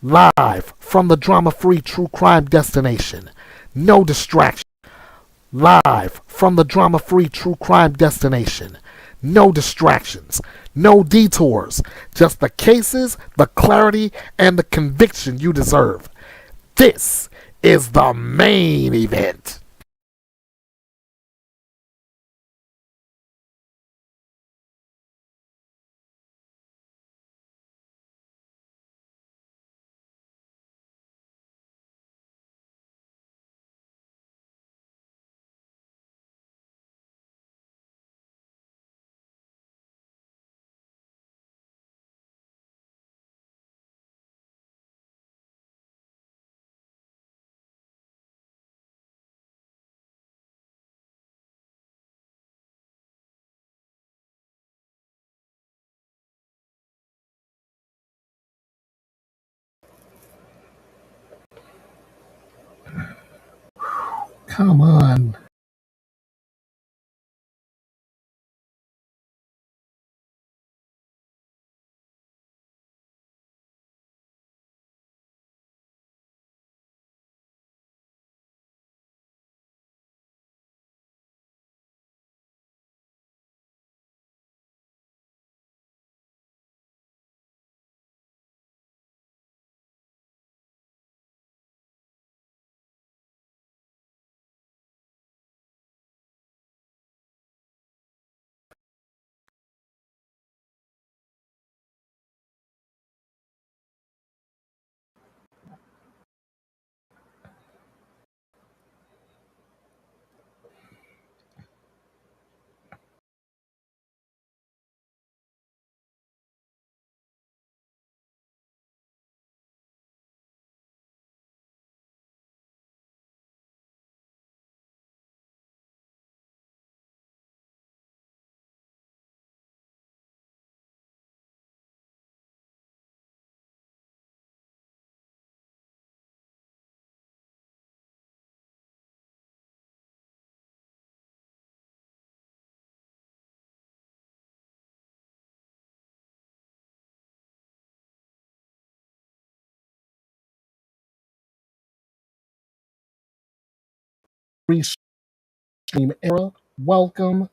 Live from the drama-free true crime destination. No distraction. Live from the drama-free true crime destination. No distractions. No detours. Just the cases, the clarity, and the conviction you deserve. This is the main event. Come on. Restream era. Welcome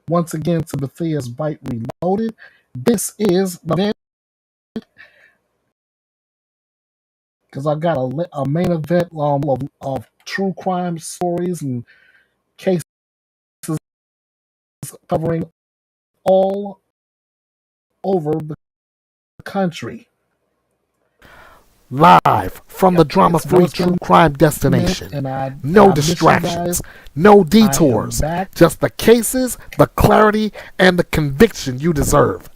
once again to Bethea'S Byte Reloaded. This is the event because I got a main event of true crime stories and cases covering all over the country. Live from the drama-free true crime destination. No distractions, no detours. Just the cases, the clarity, and the conviction you deserve.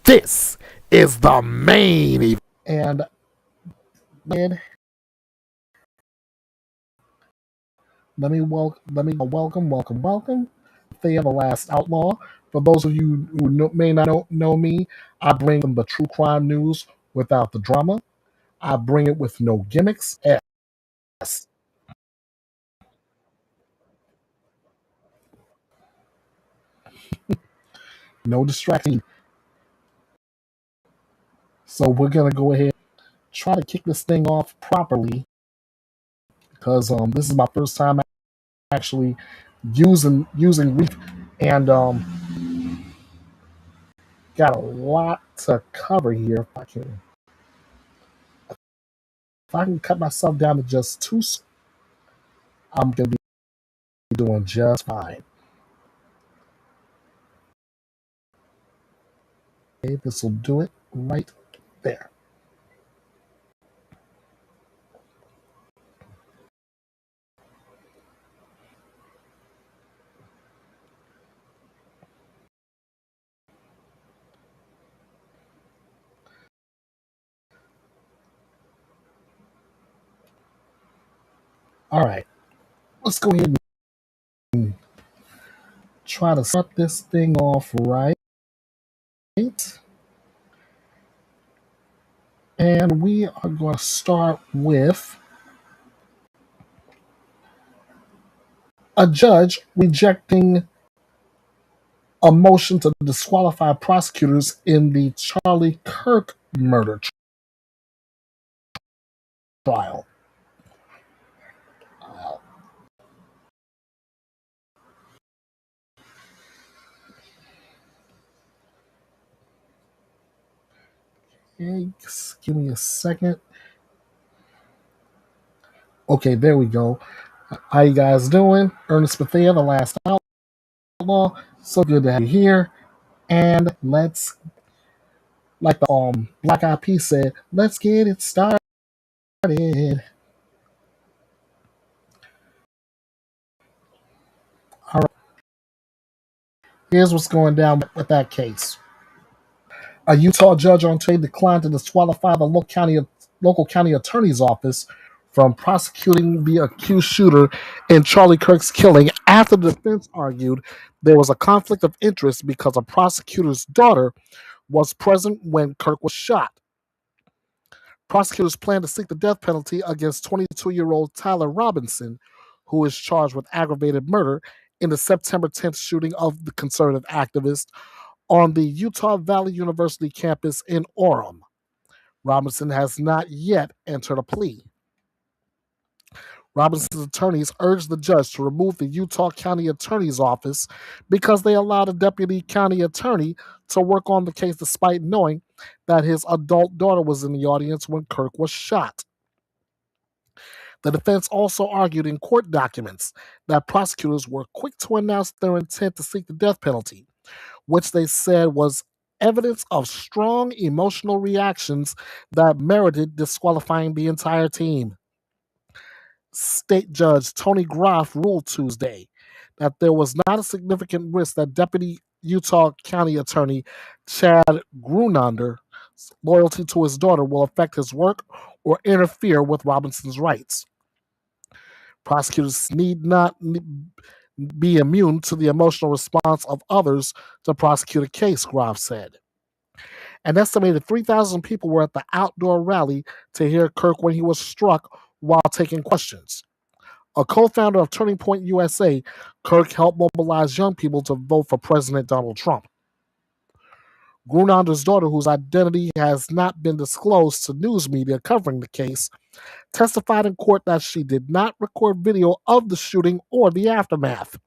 This is the main event. And let me welcome. Thea the Last Outlaw. For those of you who may not know me, I bring them the true crime news without the drama. I bring it with no gimmicks. Yes. No distraction. So we're gonna go ahead and try to kick this thing off properly because this is my first time actually using Reef, and got a lot to cover here. If I can cut myself down to just two, I'm gonna be doing just fine. Okay, this will do it right there. All right, let's go ahead and try to start this thing off right. And we are going to start with a judge rejecting a motion to disqualify prosecutors in the Charlie Kirk murder trial. Okay, just give me a second. Okay, there we go. How you guys doing? Ernest Bethea, the last outlaw. So good to have you here. And let's, like the Black Eyed Peas said, let's get it started. All right, here's what's going down with that case. A Utah judge on Tuesday declined to disqualify the local county attorney's office from prosecuting the accused shooter in Charlie Kirk's killing after the defense argued there was a conflict of interest because a prosecutor's daughter was present when Kirk was shot. Prosecutors plan to seek the death penalty against 22-year-old Tyler Robinson, who is charged with aggravated murder in the September 10th shooting of the conservative activist on the Utah Valley University campus in Orem. Robinson has not yet entered a plea. Robinson's attorneys urged the judge to remove the Utah County Attorney's Office because they allowed a deputy county attorney to work on the case despite knowing that his adult daughter was in the audience when Kirk was shot. The defense also argued in court documents that prosecutors were quick to announce their intent to seek the death penalty, which they said was evidence of strong emotional reactions that merited disqualifying the entire team. State Judge Tony Groff ruled Tuesday that there was not a significant risk that Deputy Utah County Attorney Chad Grunander's loyalty to his daughter will affect his work or interfere with Robinson's rights. Prosecutors need not be immune to the emotional response of others to prosecute a case, Groff said. An estimated 3,000 people were at the outdoor rally to hear Kirk when he was struck while taking questions. A co-founder of Turning Point USA, Kirk helped mobilize young people to vote for President Donald Trump. Grunander's daughter, whose identity has not been disclosed to news media covering the case, testified in court that she did not record video of the shooting or the aftermath.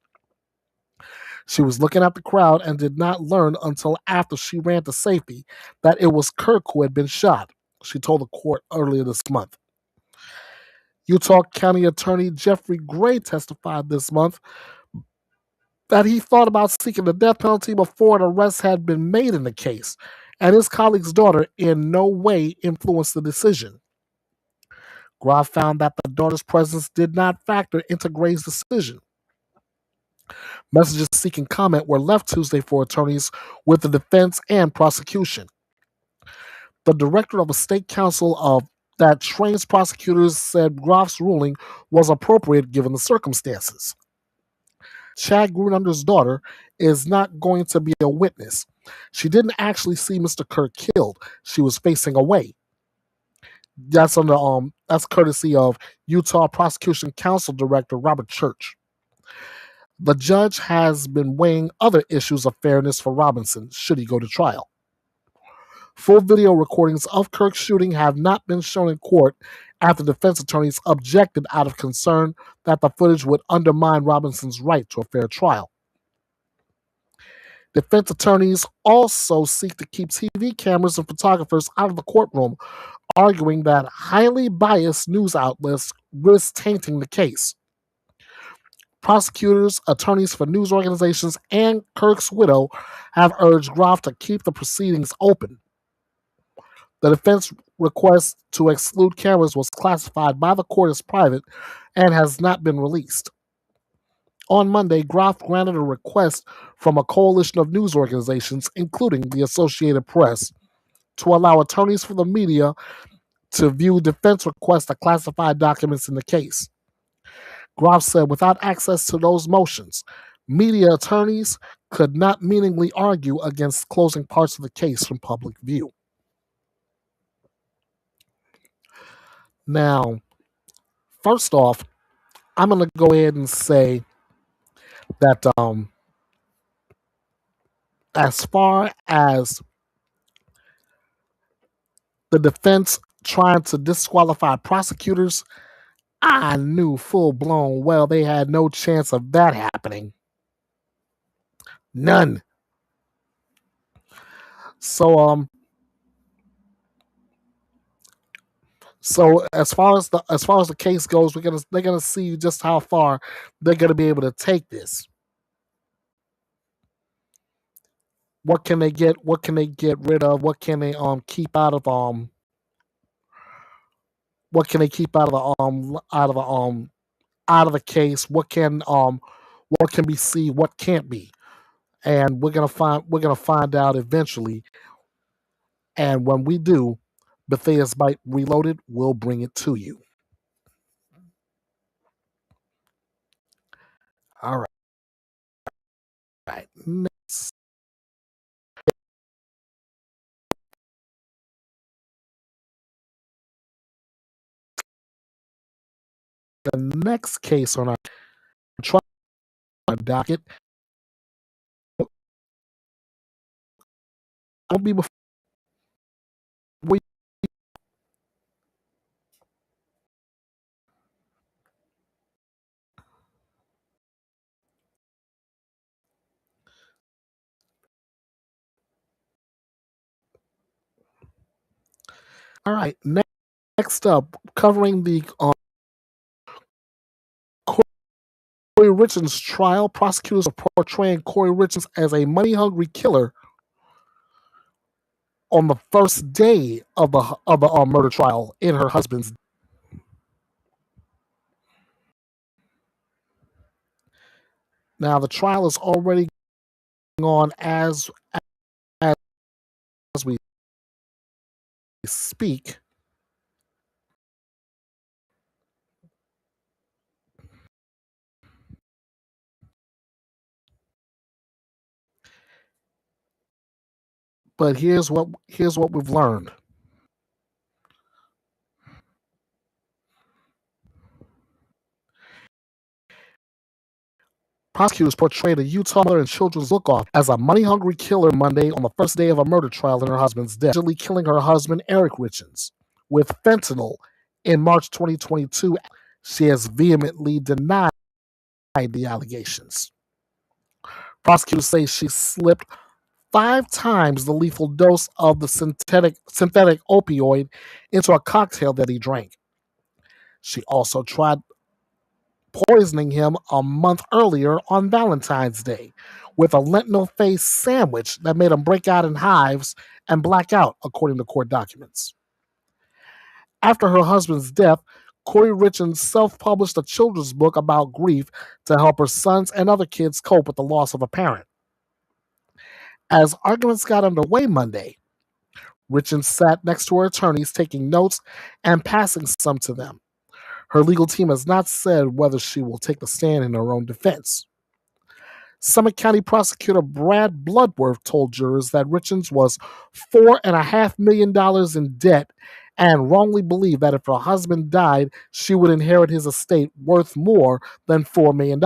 She was looking at the crowd and did not learn until after she ran to safety that it was Kirk who had been shot, she told the court earlier this month. Utah County Attorney Jeffrey Gray testified this month that he thought about seeking the death penalty before an arrest had been made in the case, and his colleague's daughter in no way influenced the decision. Groff found that the daughter's presence did not factor into Gray's decision. Messages seeking comment were left Tuesday for attorneys with the defense and prosecution. The director of a state council that trains prosecutors said Groff's ruling was appropriate given the circumstances. Chad Grunander's daughter is not going to be a witness. She didn't actually see Mr. Kirk killed. She was facing away. That's courtesy of Utah Prosecution Council Director Robert Church. The judge has been weighing other issues of fairness for Robinson should he go to trial. Full video recordings of Kirk's shooting have not been shown in court after defense attorneys objected out of concern that the footage would undermine Robinson's right to a fair trial. Defense attorneys also seek to keep TV cameras and photographers out of the courtroom, arguing that highly biased news outlets risk tainting the case. Prosecutors, attorneys for news organizations, and Kirk's widow have urged Groff to keep the proceedings open. The defense request to exclude cameras was classified by the court as private and has not been released. On Monday, Groff granted a request from a coalition of news organizations, including the Associated Press, to allow attorneys for the media to view defense requests to classified documents in the case. Groff said without access to those motions, media attorneys could not meaningfully argue against closing parts of the case from public view. Now, first off, I'm going to go ahead and say that as far as the defense trying to disqualify prosecutors, I knew full blown well they had no chance of that happening. None. So as far as the case goes, they're gonna see just how far they're gonna be able to take this. What can they get? What can they get rid of? What can they keep out of What can they keep out of the case? What can be seen? What can't be? And we're gonna find out eventually. And when we do, Bethea'S Byte Reloaded will bring it to you. All right. The next case on our trial docket will be before we. All right. Next up, covering the Kouri Richins trial, prosecutors are portraying Kouri Richins as a money-hungry killer on the first day of the murder trial in her husband's. Now the trial is already going on as we speak. But here's what we've learned. Prosecutors portrayed a Utah mother and children's look-off as a money-hungry killer Monday on the first day of a murder trial in her husband's death, allegedly killing her husband, Eric Richins, with fentanyl in March 2022. She has vehemently denied the allegations. Prosecutors say she slipped 5 times the lethal dose of the synthetic opioid into a cocktail that he drank. She also tried poisoning him a month earlier on Valentine's Day with a lentil-faced sandwich that made him break out in hives and black out, according to court documents. After her husband's death, Kouri Richins self-published a children's book about grief to help her sons and other kids cope with the loss of a parent. As arguments got underway Monday, Richins sat next to her attorneys, taking notes and passing some to them. Her legal team has not said whether she will take the stand in her own defense. Summit County Prosecutor Brad Bloodworth told jurors that Richins was $4.5 million in debt and wrongly believed that if her husband died, she would inherit his estate worth more than $4 million.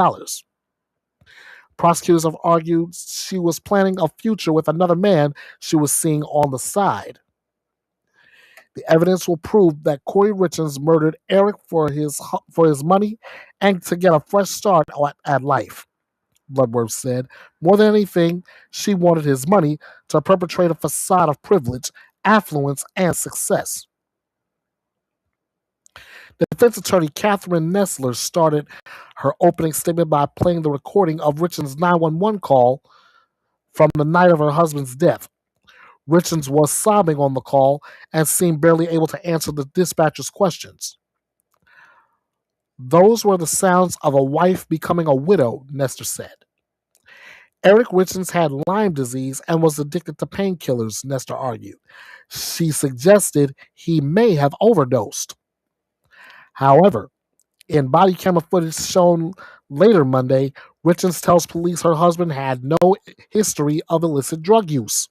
Prosecutors have argued she was planning a future with another man she was seeing on the side. The evidence will prove that Kouri Richins murdered Eric for his money and to get a fresh start at life, Bloodworth said. More than anything, she wanted his money to perpetrate a facade of privilege, affluence, and success. Defense attorney Catherine Nessler started her opening statement by playing the recording of Richins' 911 call from the night of her husband's death. Richins was sobbing on the call and seemed barely able to answer the dispatcher's questions. Those were the sounds of a wife becoming a widow, Nestor said. Eric Richins had Lyme disease and was addicted to painkillers, Nestor argued. She suggested he may have overdosed. However, in body camera footage shown later Monday, Richins tells police her husband had no history of illicit drug use.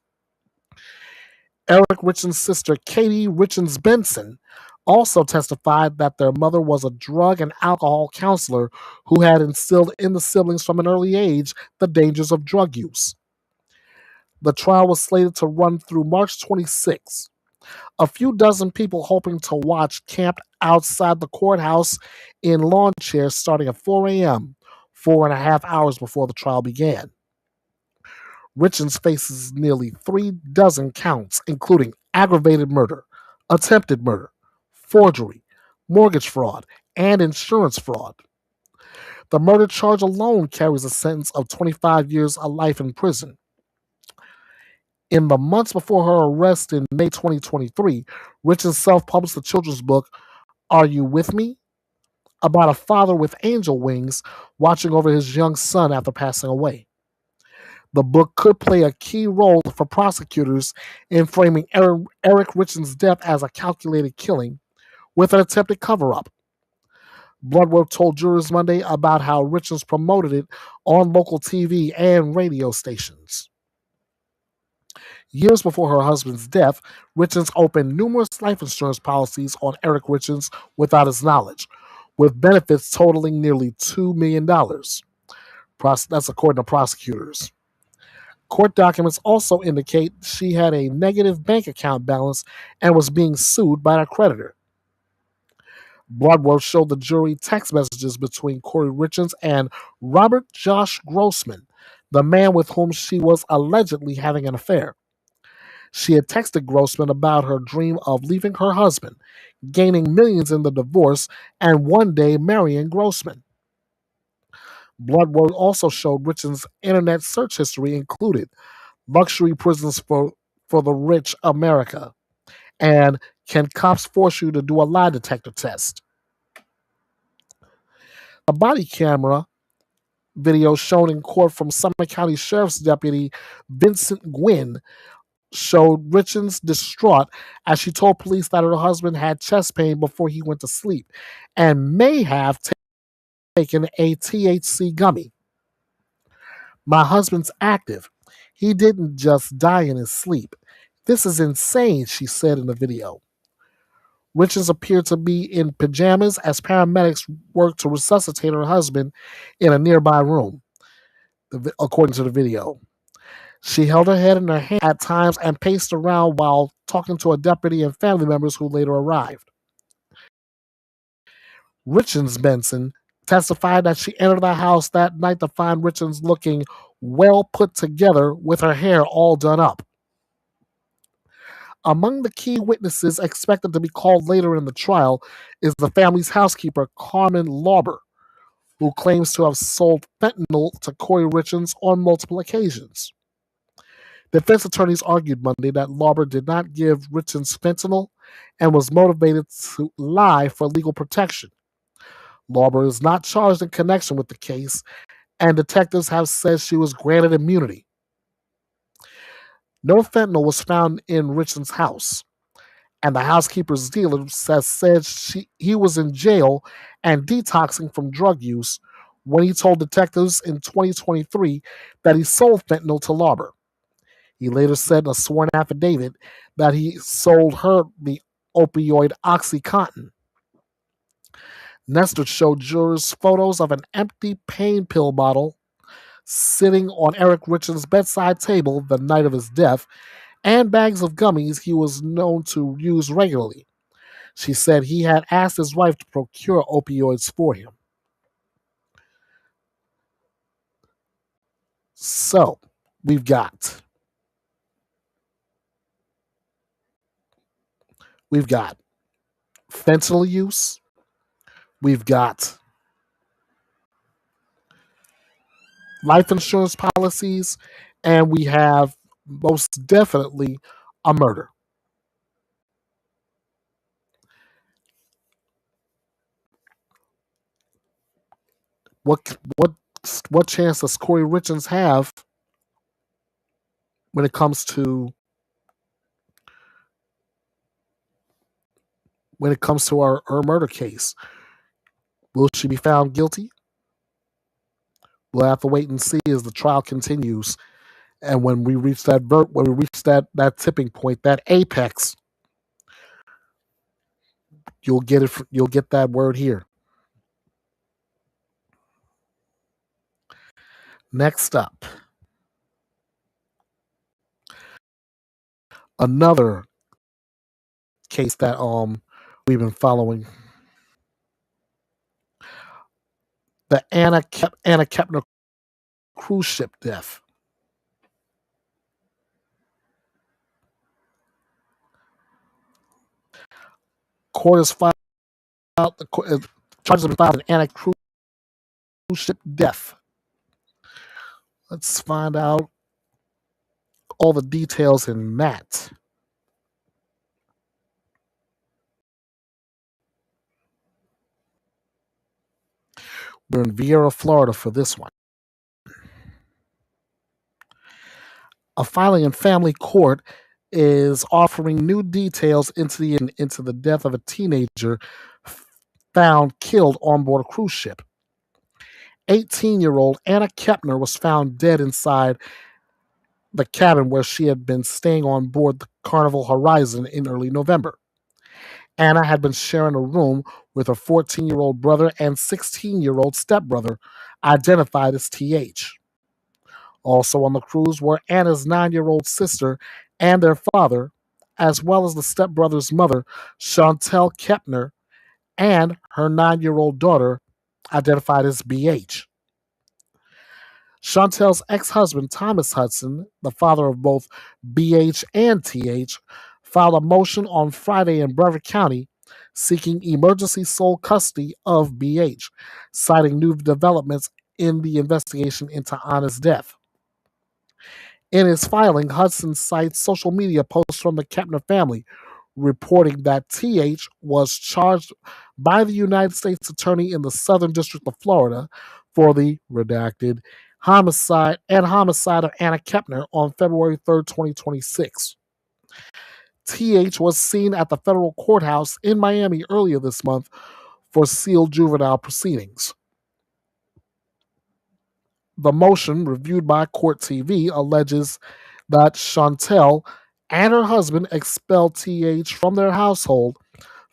Eric Richins' sister, Katie Richins Benson, also testified that their mother was a drug and alcohol counselor who had instilled in the siblings from an early age the dangers of drug use. The trial was slated to run through March 26. A few dozen people hoping to watch camped outside the courthouse in lawn chairs starting at 4 a.m., 4.5 hours before the trial began. Richins faces nearly 3 dozen counts, including aggravated murder, attempted murder, forgery, mortgage fraud, and insurance fraud. The murder charge alone carries a sentence of 25 years of life in prison. In the months before her arrest in May 2023, Richins self-published the children's book, Are You With Me? About a father with angel wings watching over his young son after passing away. The book could play a key role for prosecutors in framing Eric Richins' death as a calculated killing with an attempted cover-up. Bloodworth told jurors Monday about how Richins promoted it on local TV and radio stations. Years before her husband's death, Richins opened numerous life insurance policies on Eric Richins without his knowledge, with benefits totaling nearly $2 million. That's according to prosecutors. Court documents also indicate she had a negative bank account balance and was being sued by a creditor. Bloodworth showed the jury text messages between Kouri Richins and Robert Josh Grossman, the man with whom she was allegedly having an affair. She had texted Grossman about her dream of leaving her husband, gaining millions in the divorce, and one day marrying Grossman. Bloodworth also showed Richins' internet search history included luxury prisons for the rich America, and can cops force you to do a lie detector test? A body camera video shown in court from Summit County Sheriff's Deputy Vincent Gwynn showed Richins distraught as she told police that her husband had chest pain before he went to sleep and may have taken a THC gummy. My husband's active. He didn't just die in his sleep. This is insane, she said in the video. Richins appeared to be in pajamas as paramedics worked to resuscitate her husband in a nearby room, according to the video. She held her head in her hand at times and paced around while talking to a deputy and family members who later arrived. Richins Benson testified that she entered the house that night to find Richins looking well put together with her hair all done up. Among the key witnesses expected to be called later in the trial is the family's housekeeper, Carmen Lauber, who claims to have sold fentanyl to Kouri Richins on multiple occasions. Defense attorneys argued Monday that Lauber did not give Richins fentanyl and was motivated to lie for legal protection. Lauber is not charged in connection with the case, and detectives have said she was granted immunity. No fentanyl was found in Richins' house, and the housekeeper's dealer has said he was in jail and detoxing from drug use when he told detectives in 2023 that he sold fentanyl to Lauber. He later said in a sworn affidavit that he sold her the opioid OxyContin. Nestor showed jurors photos of an empty pain pill bottle sitting on Eric Richins' bedside table the night of his death and bags of gummies he was known to use regularly. She said he had asked his wife to procure opioids for him. So, we've got fentanyl use, we've got life insurance policies, and we have most definitely a murder. What chance does Kouri Richins have when it comes to her murder case? Will she be found guilty? We'll have to wait and see as the trial continues, and when we reach that tipping point, that apex, you'll get it. You'll get that word here. Next up, another case that we've been following. The Anna Kepner cruise ship death. Court has filed charges have been filed in Anna cruise ship death. Let's find out all the details in that. We're in Viera, Florida for this one. A filing in family court is offering new details into the death of a teenager found killed on board a cruise ship. 18-year-old Anna Kepner was found dead inside the cabin where she had been staying on board the Carnival Horizon in early November. Anna had been sharing a room with her 14-year-old brother and 16-year-old stepbrother, identified as TH. Also on the cruise were Anna's 9-year-old sister and their father, as well as the stepbrother's mother, Chantel Kepner, and her 9-year-old daughter, identified as BH. Chantel's ex-husband, Thomas Hudson, the father of both BH and TH, filed a motion on Friday in Brevard County seeking emergency sole custody of BH, citing new developments in the investigation into Anna's death. In his filing, Hudson cites social media posts from the Kepner family reporting that TH was charged by the United States Attorney in the Southern District of Florida for the redacted homicide of Anna Kepner on February 3rd, 2026. TH was seen at the federal courthouse in Miami earlier this month for sealed juvenile proceedings. The motion, reviewed by Court TV, alleges that Chantel and her husband expelled TH from their household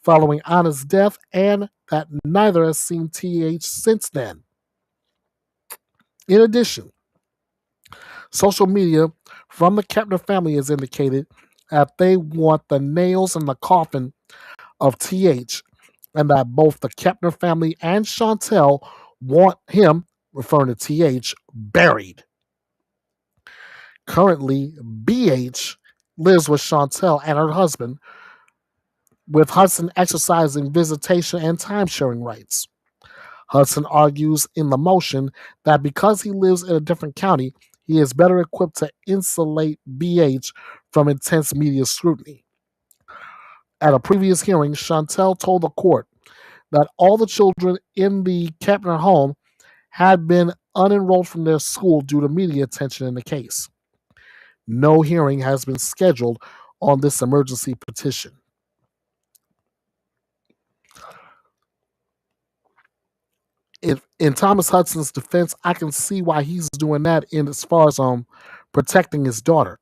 following Anna's death and that neither has seen TH since then. In addition, social media from the Kepner family has indicated that they want the nails in the coffin of TH and that both the Kepner family and Chantel want him, referring to TH, buried. Currently, BH lives with Chantel and her husband, with Hudson exercising visitation and time-sharing rights. Hudson argues in the motion that because he lives in a different county, he is better equipped to insulate BH from intense media scrutiny. At a previous hearing, Chantel told the court that all the children in the Kepner home had been unenrolled from their school due to media attention in the case. No hearing has been scheduled on this emergency petition. In Thomas Hudson's defense, I can see why he's doing that in as far as protecting his daughter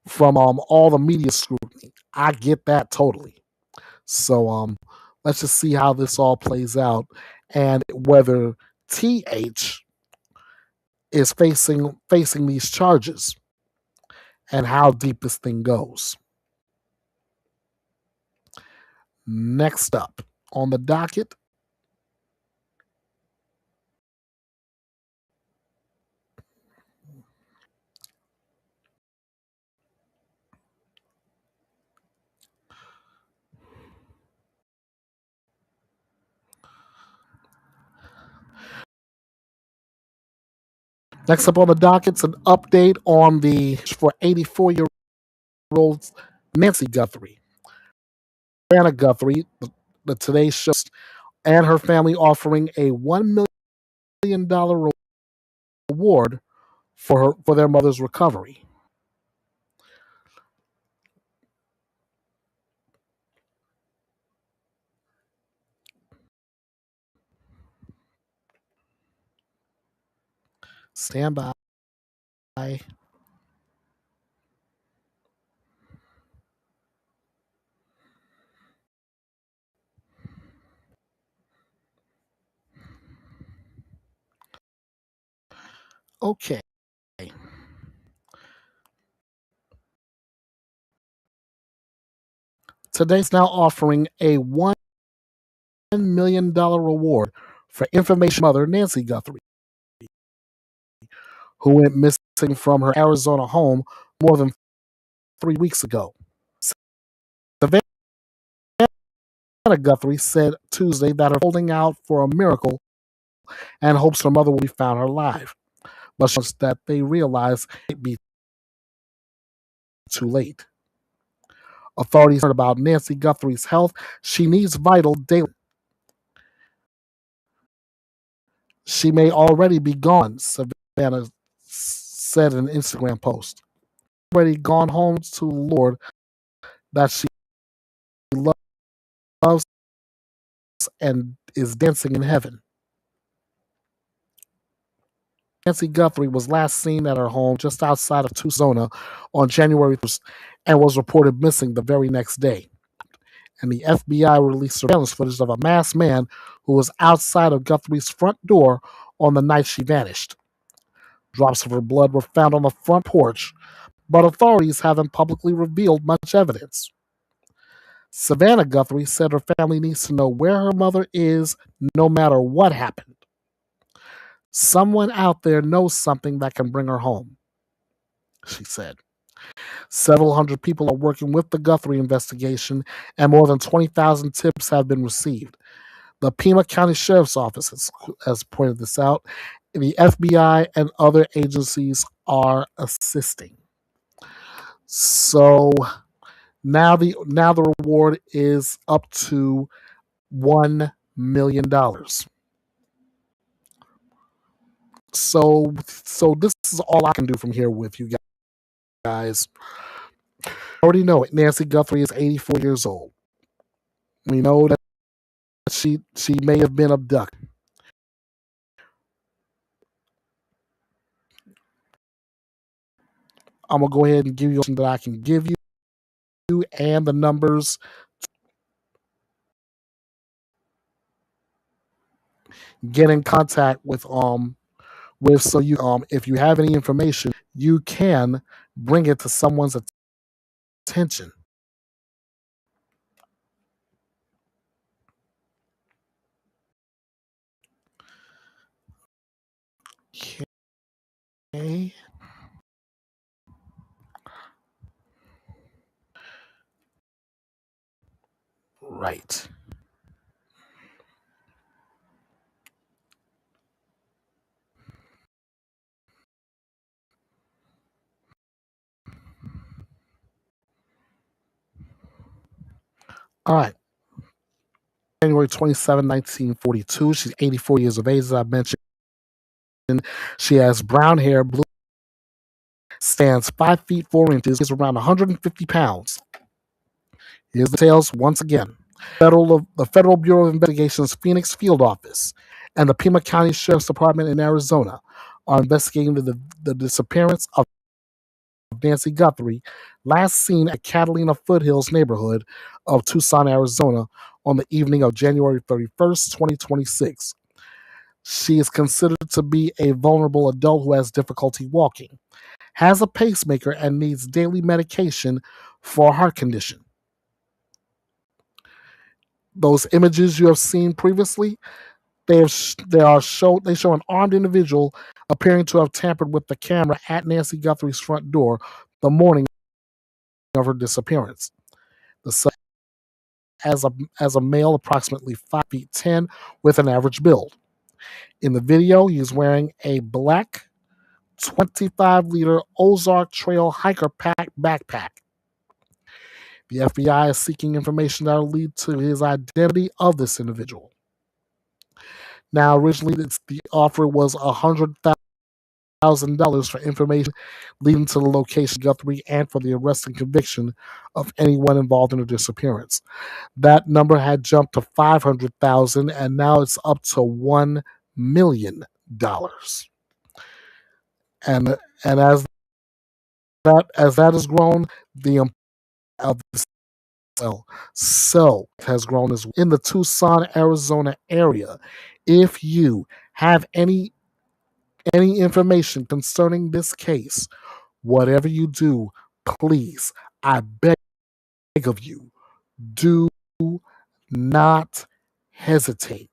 from all the media scrutiny. I get that totally. So let's just see how this all plays out and whether TH is facing these charges and how deep this thing goes. Next up on the docket, Next up on the docket's an update on the for 84-year-old Nancy Guthrie. Savannah Guthrie, the Today Show, and her family offering a $1 million reward for their mother's recovery. Stand by. Okay. Today's now offering a $1 million reward for information mother Nancy Guthrie, who went missing from her Arizona home more than 3 weeks ago. Savannah Guthrie said Tuesday that her holding out for a miracle and hopes her mother will be found alive, but she wants that they realize it might be too late. Authorities heard about Nancy Guthrie's health. She needs vital daily. She may already be gone, Savannah said in an Instagram post. Already gone home to the Lord that she loves and is dancing in heaven. Nancy Guthrie was last seen at her home just outside of Tucson on January 1st and was reported missing the very next day. And the FBI released surveillance footage of a masked man who was outside of Guthrie's front door on the night she vanished. Drops of her blood were found on the front porch, but authorities haven't publicly revealed much evidence. Savannah Guthrie said her family needs to know where her mother is no matter what happened. Someone out there knows something that can bring her home, she said. Several hundred people are working with the Guthrie investigation, and more than 20,000 tips have been received. The Pima County Sheriff's Office has pointed this out. The FBI and other agencies are assisting. So now the reward is up to $1 million. So this is all I can do from here with you guys. I already know it. Nancy Guthrie is 84 years old. We know that she may have been abducted. I'm going to go ahead and give you something that I can give you and the numbers. Get in contact with so you if you have any information, you can bring it to someone's attention. Okay. Right. All right. January 27, 1942. She's 84 years of age, as I mentioned. She has brown hair, blue, stands 5 feet 4 inches, is around 150 pounds. Here's the details once again. The Federal Bureau of Investigation's Phoenix Field Office and the Pima County Sheriff's Department in Arizona are investigating the disappearance of Nancy Guthrie, last seen at Catalina Foothills neighborhood of Tucson, Arizona, on the evening of January 31st, 2026. She is considered to be a vulnerable adult who has difficulty walking, has a pacemaker, and needs daily medication for a heart condition. Those images you have seen previously, they show an armed individual appearing to have tampered with the camera at Nancy Guthrie's front door the morning of her disappearance. The suspect as a male, approximately 5 feet 10, with an average build. In the video, he is wearing a black 25-liter Ozark Trail hiker backpack. The FBI is seeking information that will lead to his identity of this individual. Now, originally, the offer was $100,000 for information leading to the location of Guthrie and for the arrest and conviction of anyone involved in her disappearance. That number had jumped to $500,000, and now it's up to $1 million. And as that has grown, the of the cell has grown as well. In the Tucson, Arizona area. If you have any information concerning this case, whatever you do, please, I beg of you, Do not hesitate.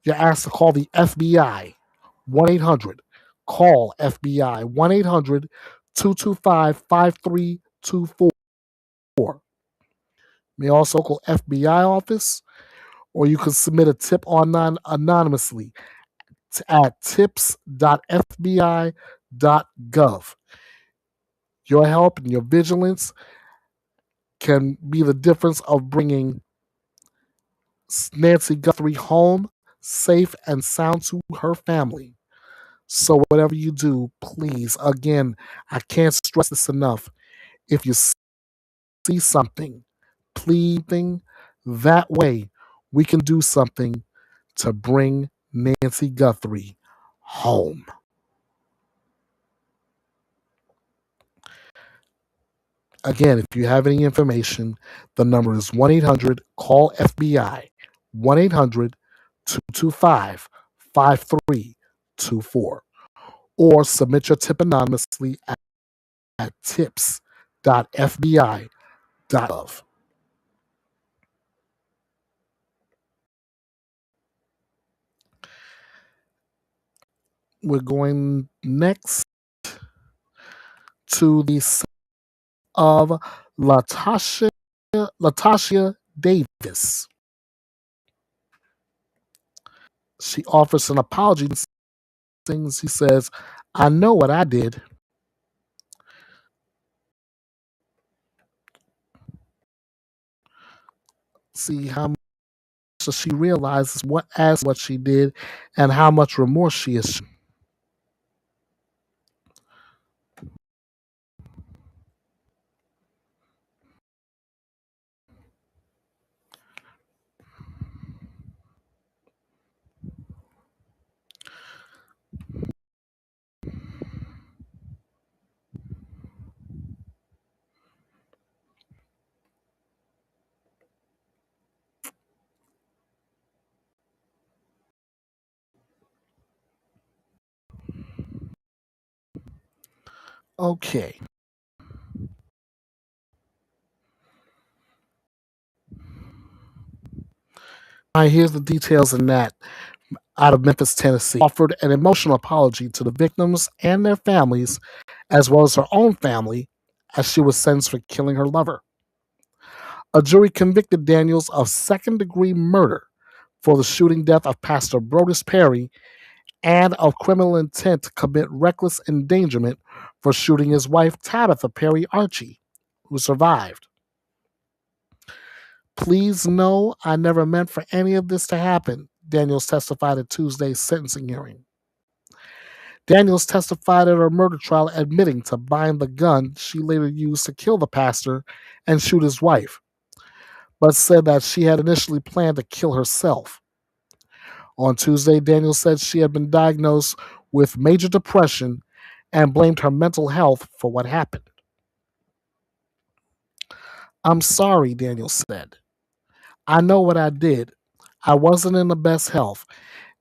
You're asked to call the FBI 1-800. Call FBI 1-800-225-5324. You may also call FBI office, or you can submit a tip online anonymously at tips.fbi.gov. Your help and your vigilance can be the difference of bringing Nancy Guthrie home safe and sound to her family. So whatever you do, please, again, I can't stress this enough. If you see something, pleading that way, we can do something to bring Nancy Guthrie home. Again, if you have any information, the number is 1-800-CALL-FBI, 1-800-225-5324, or submit your tip anonymously at tips.fbi.gov. We're going next to the of Latoshia Davis. She offers an apology and things. He says, I know what I did. See how much she realizes what she did and how much remorse she is. Okay. All right, here's the details in that. Out of Memphis, Tennessee, offered an emotional apology to the victims and their families, as well as her own family, as she was sentenced for killing her lover. A jury convicted Daniels of second-degree murder for the shooting death of Pastor Brodus Perry and of criminal intent to commit reckless endangerment for shooting his wife, Tabitha Perry Archie, who survived. Please know I never meant for any of this to happen, Daniels testified at Tuesday's sentencing hearing. Daniels testified at her murder trial admitting to buying the gun she later used to kill the pastor and shoot his wife, but said that she had initially planned to kill herself. On Tuesday, Daniels said she had been diagnosed with major depression and blamed her mental health for what happened. I'm sorry, Daniels said. I know what I did. I wasn't in the best health,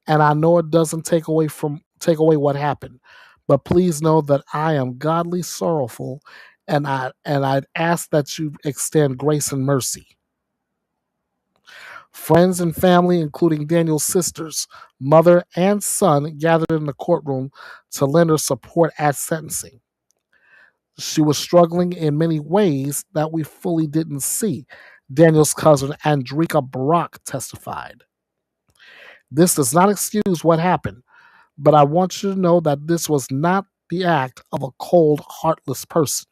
and I know it doesn't take away what happened. But please know that I am godly sorrowful, and I'd ask that you extend grace and mercy. Friends and family, including Daniel's sisters, mother, and son, gathered in the courtroom to lend her support at sentencing. She was struggling in many ways that we fully didn't see, Daniel's cousin Andrika Barak testified. This does not excuse what happened, but I want you to know that this was not the act of a cold, heartless person.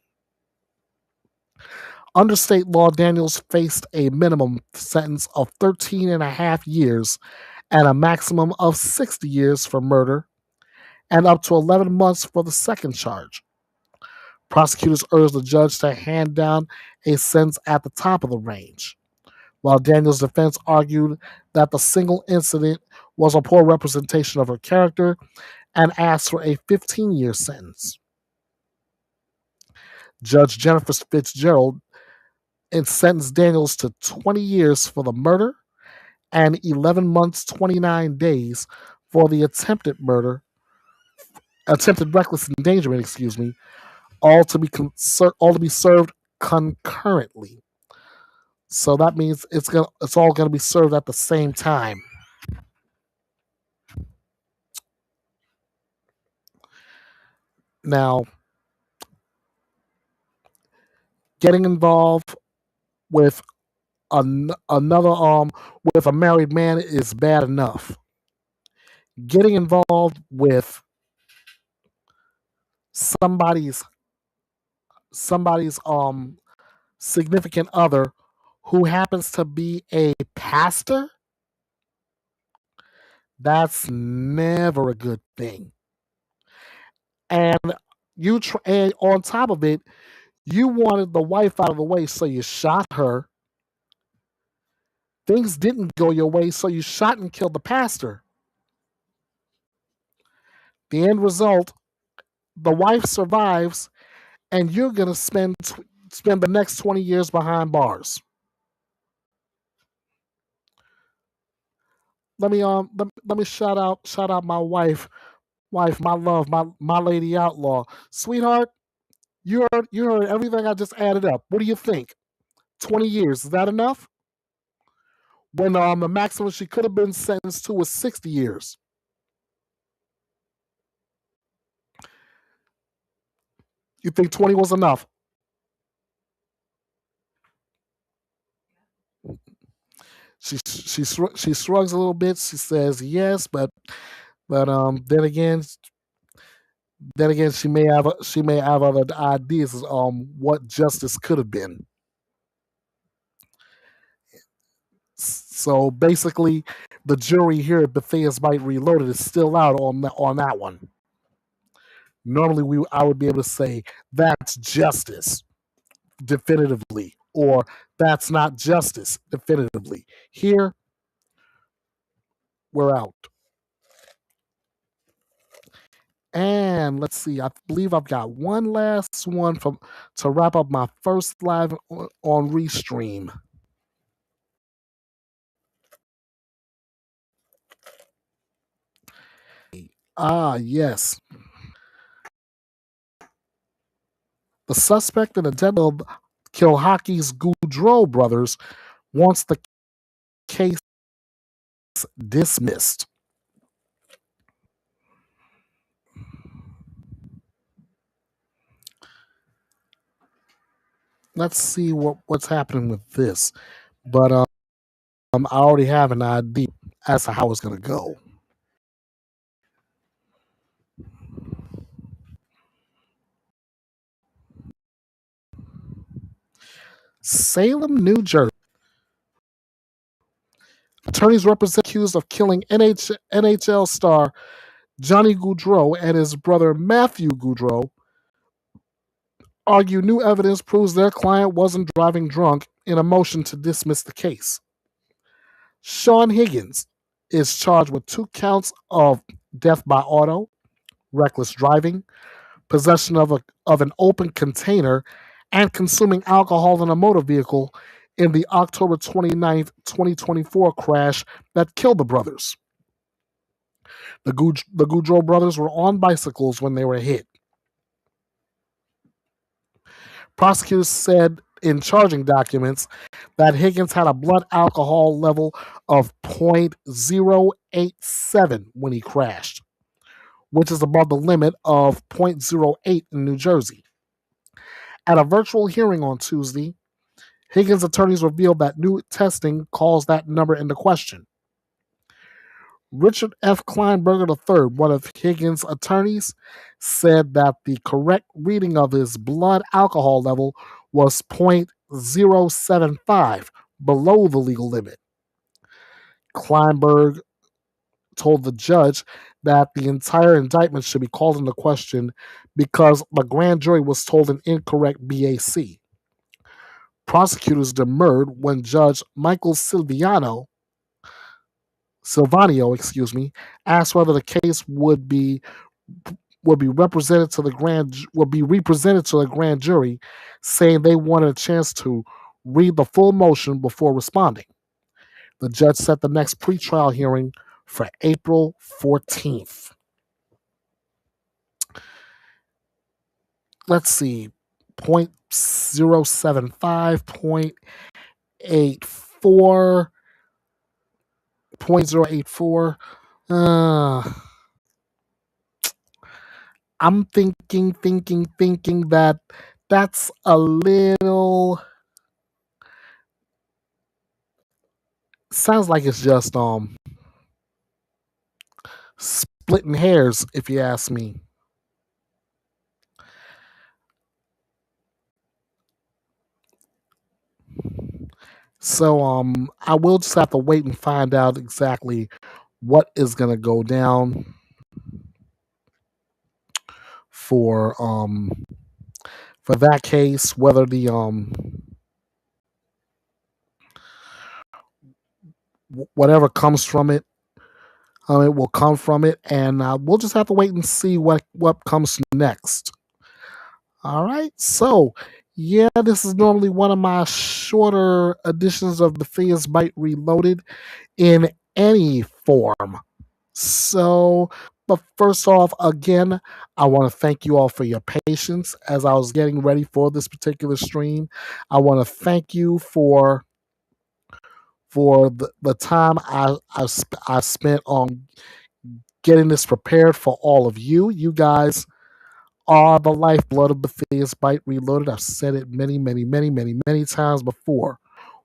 Under state law, Daniels faced a minimum sentence of 13 and a half years and a maximum of 60 years for murder and up to 11 months for the second charge. Prosecutors urged the judge to hand down a sentence at the top of the range, while Daniels' defense argued that the single incident was a poor representation of her character and asked for a 15-year sentence. Judge Jennifer Fitzgerald sentenced Daniels to 20 years for the murder and 11 months, 29 days for the attempted reckless endangerment, all to be served concurrently. So that means it's all gonna be served at the same time. Now, getting involved with another with a married man is bad enough. Getting involved with somebody's somebody's significant other who happens to be a pastor, that's never a good thing. And and on top of it, you wanted the wife out of the way, so you shot her. Things didn't go your way, so you shot and killed the pastor. The end result, the wife survives, and you're gonna spend the next 20 years behind bars. Let me shout out my wife, my love, my lady outlaw, sweetheart. You heard everything I just added up. What do you think? 20 years, is that enough? When the maximum she could have been sentenced to was 60 years. You think 20 was enough? She shrugs a little bit. She says yes, but then again she may have other ideas what justice could have been. So basically, the jury here at Bethea'S Byte Reloaded is still out on that one. Normally, I would be able to say that's justice definitively, or that's not justice definitively. Here, we're out. And let's see, I believe I've got one last one to wrap up my first live on Restream. Ah, yes. The suspect in the death of Kilhockey's Gaudreau brothers wants the case dismissed. Let's see what's happening with this. But I already have an idea as to how it's going to go. Salem, New Jersey. Attorneys represent accused of killing NHL star Johnny Gaudreau and his brother Matthew Gaudreau argue new evidence proves their client wasn't driving drunk in a motion to dismiss the case. Sean Higgins is charged with 2 counts of death by auto, reckless driving, possession of an open container, and consuming alcohol in a motor vehicle in the October 29th, 2024 crash that killed the brothers. The Gaudreau brothers were on bicycles when they were hit. Prosecutors said in charging documents that Higgins had a blood alcohol level of 0.087 when he crashed, which is above the limit of 0.08 in New Jersey. At a virtual hearing on Tuesday, Higgins' attorneys revealed that new testing calls that number into question. Richard F. Kleinberger III, one of Higgins' attorneys, said that the correct reading of his blood alcohol level was 0.075, below the legal limit. Kleinberg told the judge that the entire indictment should be called into question because the grand jury was told an incorrect BAC. Prosecutors demurred when Judge Michael Silvano, asked whether the case would be represented to the grand jury, saying they wanted a chance to read the full motion before responding. The judge set the next pretrial hearing for April 14th. Let's see, 0.075, 0.084. I'm thinking that that's a little. Sounds like it's just splitting hairs, if you ask me. So I will just have to wait and find out exactly what is gonna go down for that case, whether the whatever comes from it, it will come from it, and we'll just have to wait and see what comes next. All right, so yeah, this is normally one of my shorter editions of Bethea'S Byte Reloaded in any form. So, but first off, again, I want to thank you all for your patience as I was getting ready for this particular stream. I want to thank you for the time I spent on getting this prepared for all of you. You guys are the lifeblood of Bethea'S Byte Reloaded. I've said it many times before.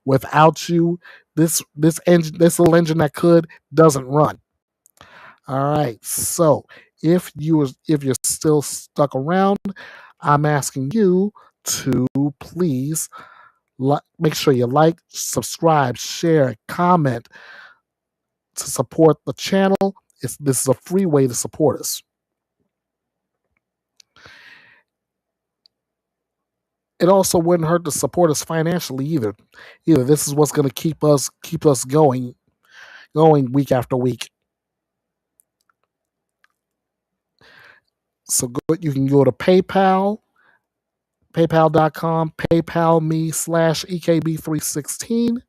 Without you, this little engine that could doesn't run. All right. So if you're still stuck around, I'm asking you to please make sure you like, subscribe, share, comment to support the channel. This is a free way to support us. It also wouldn't hurt to support us financially either. This is what's going to keep us going week after week. So you can go to paypal.com, PayPal me/EKB316,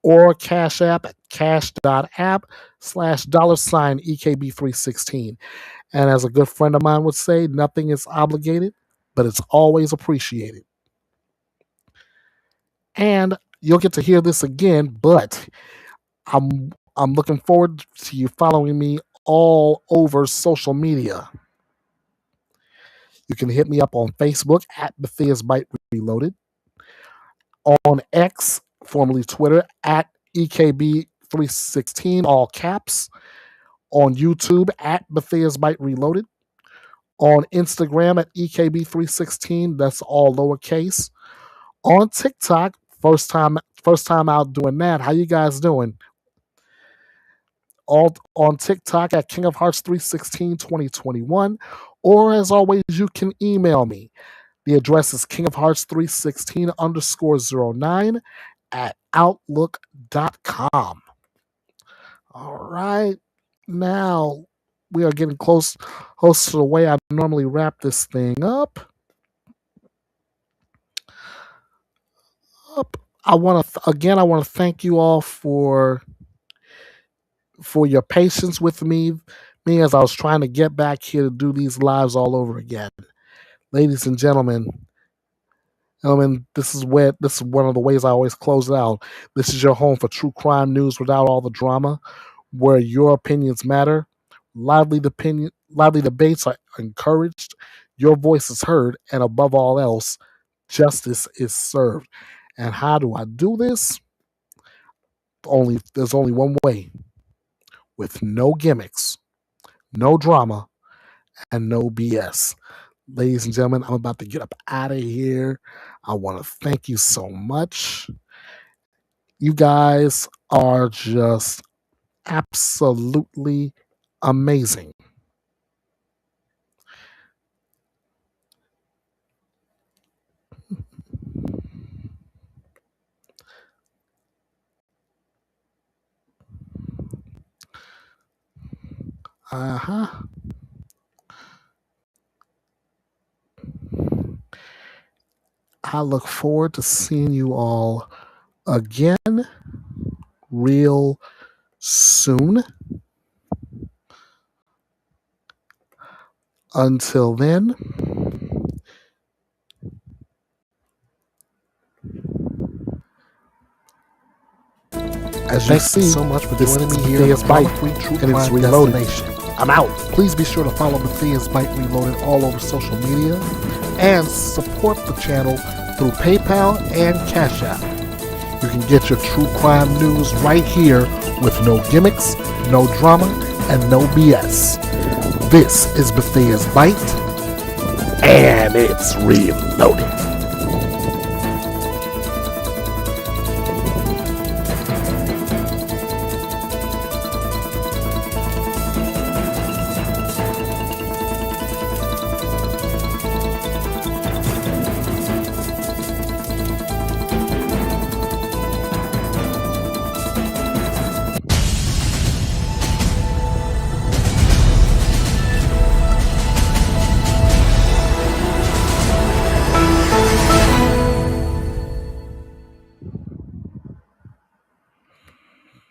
or Cash App at cash.app/$EKB316. And as a good friend of mine would say, nothing is obligated, but it's always appreciated. And you'll get to hear this again, but I'm looking forward to you following me all over social media. You can hit me up on Facebook at Bethea'S Byte Reloaded, on X, formerly Twitter, at EKB316, all caps, on YouTube at Bethea'S Byte Reloaded, on Instagram at EKB316, that's all lowercase, on TikTok, first time out doing that. How you guys doing? All on TikTok at King of Hearts 316 2021, or as always, you can email me. The address is kingofhearts316_09 at outlook.com. All right. Now we are getting close to the way I normally wrap this thing up. I want to thank you all for your patience with me as I was trying to get back here to do these lives all over again. Ladies and gentlemen, this is one of the ways I always close it out. This is your home for true crime news without all the drama, where your opinions matter. Lively debates are encouraged. Your voice is heard, and above all else, justice is served. And how do I do this? There's only one way. With no gimmicks, no drama, and no BS. Ladies and gentlemen, I'm about to get up out of here. I want to thank you so much. You guys are just absolutely amazing. I look forward to seeing you all again real soon. Until then, As you see, so much for joining me here in Bethea'S Byte, and it's Reloaded. I'm out. Please be sure to follow Bethea'S Byte Reloaded all over social media and support the channel through PayPal and Cash App. You can get your true crime news right here with no gimmicks, no drama, and no BS. This is Bethea'S Byte, and it's Reloaded.